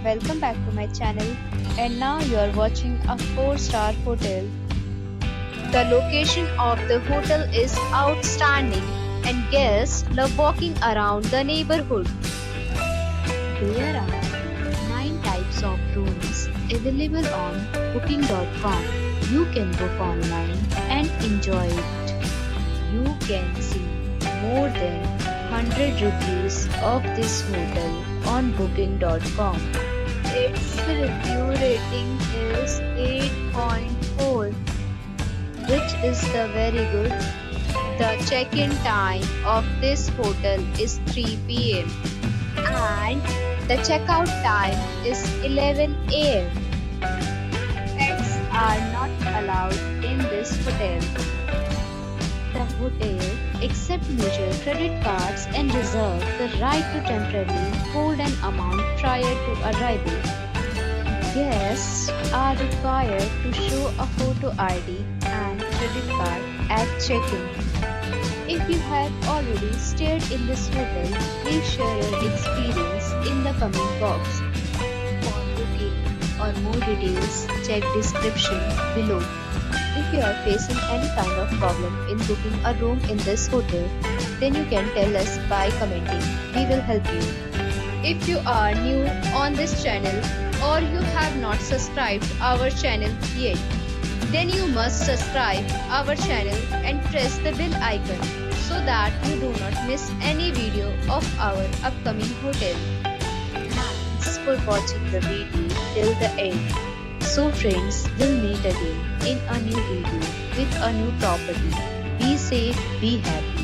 welcome back to my channel. And now you are watching a 4-star hotel. The location of the hotel is outstanding and guests love walking around the neighborhood. There are 9 types of rooms available on booking.com. You can book online and enjoy it. You can see more than 100 reviews of this hotel on booking.com. Its review rating is 8.4, which is the very good. The check-in time of this hotel is 3 p.m. and the checkout time is 11 a.m. Pets are not allowed in this hotel. The hotel accepts major credit cards and reserves the right to temporarily hold an amount prior to arrival. Guests are required to show a photo ID and credit card at check-in. If you have already stayed in this hotel, please share your experience in the comment box. For booking or more details, check description below. If you are facing any kind of problem in booking a room in this hotel, then you can tell us by commenting. We will help you. If you are new on this channel or you have not subscribed our channel yet, then you must subscribe our channel and press the bell icon so that you do not miss any video of our upcoming hotel. Thanks for watching the video till the end. So friends, we'll meet again in a new video with a new property. Be safe, be happy.